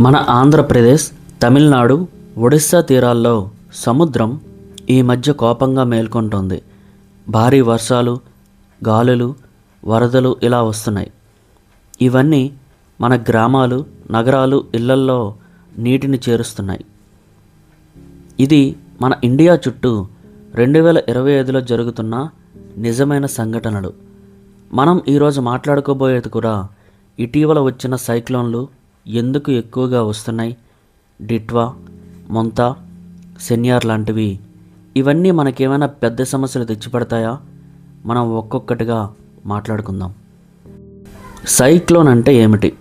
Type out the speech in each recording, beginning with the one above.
మన ఆంధ్రప్రదేశ్, తమిళనాడు, ఒడిస్సా తీరాల్లో సముద్రం ఈ మధ్య కోపంగా మేల్కొంటోంది. భారీ వర్షాలు, గాలులు, వరదలు ఇలా వస్తున్నాయి. ఇవన్నీ మన గ్రామాలు, నగరాలు, ఇళ్లల్లో నీటిని చేరుస్తున్నాయి. ఇది మన ఇండియా చుట్టూ 2025లో జరుగుతున్న నిజమైన సంఘటనలు. మనం ఈరోజు మాట్లాడుకోబోయేది కూడా ఇటీవల వచ్చిన సైక్లోన్లు ఎందుకు ఎక్కువగా వస్తున్నాయి, డిట్వా, మొంతా, సెన్యార్ లాంటివి. ఇవన్నీ మనకేమైనా పెద్ద సమస్యలు తెచ్చిపెడతాయా? మనం ఒక్కొక్కటిగా మాట్లాడుకుందాం. సైక్లోన్ అంటే ఏమిటి?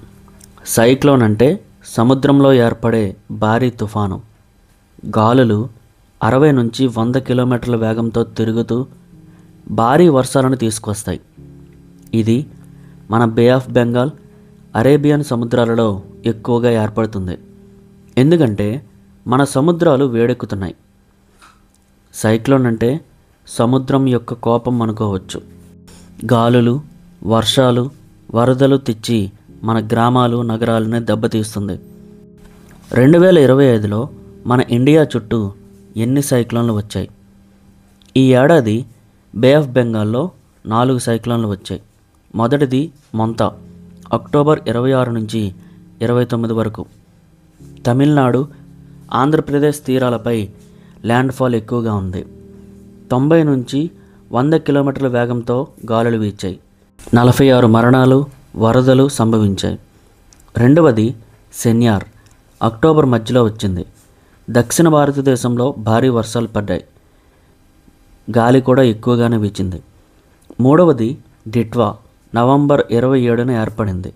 సైక్లోన్ అంటే సముద్రంలో ఏర్పడే భారీ తుఫాను. గాలులు 60 నుంచి 100 కిలోమీటర్ల వేగంతో తిరుగుతూ భారీ వర్షాలను తీసుకొస్తాయి. ఇది మన బే ఆఫ్ బెంగాల్, అరేబియన్ సముద్రాలలో ఎక్కువగా ఏర్పడుతుంది. ఎందుకంటే మన సముద్రాలు వేడెక్కుతున్నాయి. సైక్లోన్ అంటే సముద్రం యొక్క కోపం అనుకోవచ్చు. గాలులు, వర్షాలు, వరదలు తెచ్చి మన గ్రామాలు, నగరాలని దెబ్బతీస్తుంది. 2025లో మన ఇండియా చుట్టూ ఎన్ని సైక్లోన్లు వచ్చాయి? ఈ ఏడాది బే ఆఫ్ బెంగాల్లో 4 సైక్లోన్లు వచ్చాయి. మొదటిది మొంతా, అక్టోబర్ 26 నుంచి 29 వరకు. తమిళనాడు, ఆంధ్రప్రదేశ్ తీరాలపై ల్యాండ్ఫాల్ ఎక్కువగా ఉంది. 90 నుంచి 100 కిలోమీటర్ల వేగంతో గాలులు వీచాయి. 46 మరణాలు, వరదలు సంభవించాయి. రెండవది సెన్యార్, అక్టోబర్ మధ్యలో వచ్చింది. దక్షిణ భారతదేశంలో భారీ వర్షాలు పడ్డాయి. గాలి కూడా ఎక్కువగానే వీచింది. మూడవది డిట్వా, నవంబర్ 27న ఏర్పడింది.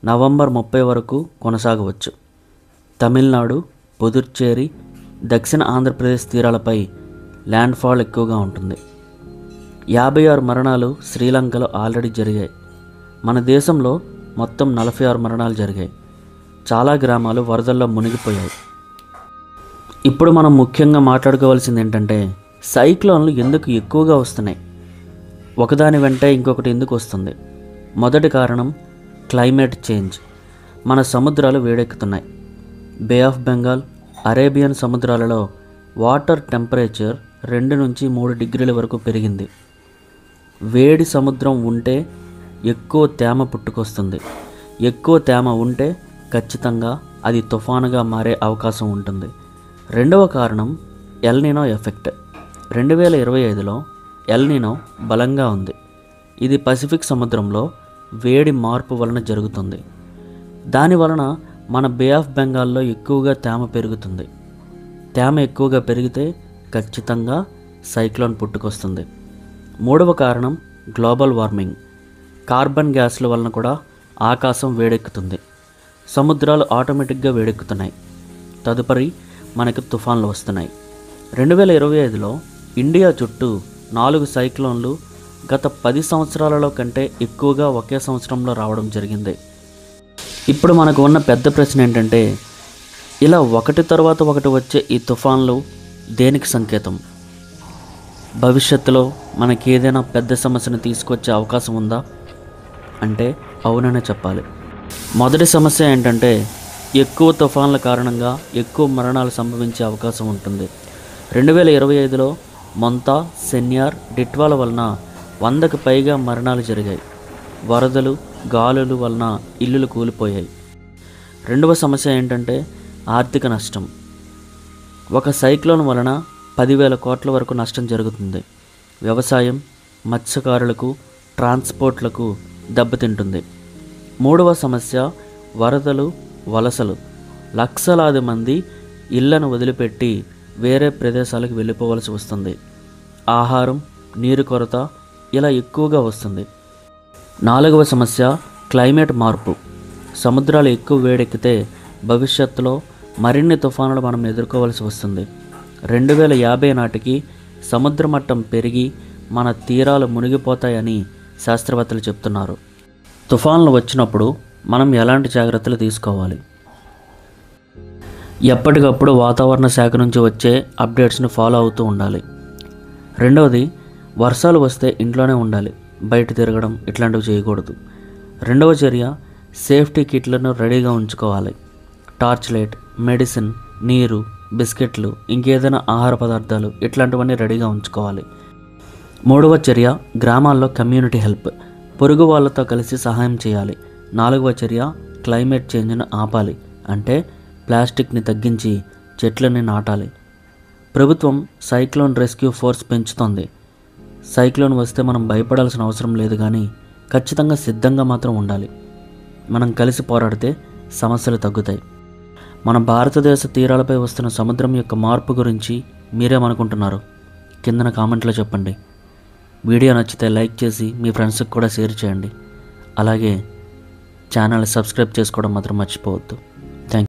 నవంబర్ 30 వరకు కొనసాగవచ్చు. తమిళనాడు, పుదుచ్చేరి, దక్షిణ ఆంధ్రప్రదేశ్ తీరాలపై ల్యాండ్ఫాల్ ఎక్కువగా ఉంటుంది. 56 మరణాలు శ్రీలంకలో ఆల్రెడీ జరిగాయి. మన దేశంలో మొత్తం 46 మరణాలు జరిగాయి. చాలా గ్రామాలు వరదల్లో మునిగిపోయాయి. ఇప్పుడు మనం ముఖ్యంగా మాట్లాడుకోవాల్సింది ఏంటంటే, సైక్లోన్లు ఎందుకు ఎక్కువగా వస్తున్నాయి, ఒకదాని వెంటే ఇంకొకటి ఎందుకు వస్తుంది? మొదటి కారణం క్లైమేట్ చేంజ్. మన సముద్రాలు వేడెక్కుతున్నాయి. బే ఆఫ్ బెంగాల్, అరేబియన్ సముద్రాలలో వాటర్ టెంపరేచర్ 2 నుంచి 3 డిగ్రీల వరకు పెరిగింది. వేడి సముద్రం ఉంటే ఎక్కువ తేమ పుట్టుకొస్తుంది. ఎక్కువ తేమ ఉంటే ఖచ్చితంగా అది తుఫానుగా మారే అవకాశం ఉంటుంది. రెండవ కారణం ఎల్ నినో ఎఫెక్ట్. 2025లో ఎల్ నినో బలంగా ఉంది. ఇది పసిఫిక్ సముద్రంలో వేడి మార్పు వలన జరుగుతుంది. దాని వలన మన బే ఆఫ్ బెంగాల్లో ఎక్కువగా తేమ పెరుగుతుంది. తేమ ఎక్కువగా పెరిగితే ఖచ్చితంగా సైక్లోన్ పుట్టుకొస్తుంది. మూడవ కారణం గ్లోబల్ వార్మింగ్. కార్బన్ గ్యాస్ల వలన కూడా ఆకాశం వేడెక్కుతుంది. సముద్రాలు ఆటోమేటిక్గా వేడెక్కుతున్నాయి. తదుపరి మనకు తుఫాన్లు వస్తున్నాయి. 2025లో ఇండియా చుట్టూ 4 సైక్లోన్లు గత 10 సంవత్సరాలలో కంటే ఎక్కువగా ఒకే సంవత్సరంలో రావడం జరిగింది. ఇప్పుడు మనకు ఉన్న పెద్ద ప్రశ్న ఏంటంటే, ఇలా ఒకటి తర్వాత ఒకటి వచ్చే ఈ తుఫాన్లు దేనికి సంకేతం? భవిష్యత్తులో మనకి ఏదైనా పెద్ద సమస్యను తీసుకొచ్చే అవకాశం ఉందా అంటే అవుననే చెప్పాలి. మొదటి సమస్య ఏంటంటే, ఎక్కువ తుఫాన్ల కారణంగా ఎక్కువ మరణాలు సంభవించే అవకాశం ఉంటుంది. 2025లో మొంతా, సెన్యార్, డిట్వాల వలన 100కు పైగా మరణాలు జరిగాయి. వరదలు, గాలులు వలన ఇల్లులు కూలిపోయాయి. రెండవ సమస్య ఏంటంటే ఆర్థిక నష్టం. ఒక సైక్లోన్ వలన 10,000 కోట్ల వరకు నష్టం జరుగుతుంది. వ్యవసాయం, మత్స్యకారులకు, ట్రాన్స్పోర్ట్లకు దెబ్బతింటుంది. మూడవ సమస్య వరదలు, వలసలు. లక్షలాది మంది ఇళ్లను వదిలిపెట్టి వేరే ప్రదేశాలకు వెళ్ళిపోవలసి వస్తుంది. ఆహారం, నీరు కొరత ఇలా ఎక్కువగా వస్తుంది. నాలుగవ సమస్య క్లైమేట్ మార్పు. సముద్రాలు ఎక్కువ వేడెక్కితే భవిష్యత్తులో మరిన్ని తుఫానులు మనం ఎదుర్కోవాల్సి వస్తుంది. 2050 నాటికి సముద్ర మట్టం పెరిగి మన తీరాలు మునిగిపోతాయని శాస్త్రవేత్తలు చెప్తున్నారు. తుఫాన్లు వచ్చినప్పుడు మనం ఎలాంటి జాగ్రత్తలు తీసుకోవాలి? ఎప్పటికప్పుడు వాతావరణ శాఖ నుంచి వచ్చే అప్డేట్స్ని ఫాలో అవుతూ ఉండాలి. రెండవది, వర్షాలు వస్తే ఇంట్లోనే ఉండాలి. బయట తిరగడం ఇట్లాంటివి చేయకూడదు. రెండవ చర్య, సేఫ్టీ కిట్లను రెడీగా ఉంచుకోవాలి. టార్చ్ లైట్, మెడిసిన్, నీరు, బిస్కెట్లు, ఇంకేదైనా ఆహార పదార్థాలు ఇట్లాంటివన్నీ రెడీగా ఉంచుకోవాలి. మూడవ చర్య గ్రామాల్లో కమ్యూనిటీ హెల్ప్, పొరుగు వాళ్ళతో కలిసి సహాయం చేయాలి. నాలుగవ చర్య క్లైమేట్ చేంజ్ను ఆపాలి, అంటే ప్లాస్టిక్ని తగ్గించి చెట్లని నాటాలి. ప్రభుత్వం సైక్లోన్ రెస్క్యూ ఫోర్స్ పెంచుతోంది. సైక్లోన్ వస్తే మనం భయపడాల్సిన అవసరం లేదు, కానీ ఖచ్చితంగా సిద్ధంగా మాత్రం ఉండాలి. మనం కలిసి పోరాడితే సమస్యలు తగ్గుతాయి. మన భారతదేశ తీరాలపై వస్తున్న సముద్రం యొక్క మార్పు గురించి మీరేమనుకుంటున్నారు? కిందన కామెంట్లో చెప్పండి. వీడియో నచ్చితే లైక్ చేసి మీ ఫ్రెండ్స్కి కూడా షేర్ చేయండి. అలాగే ఛానల్ సబ్స్క్రైబ్ చేసుకోవడం మాత్రం మర్చిపోవద్దు.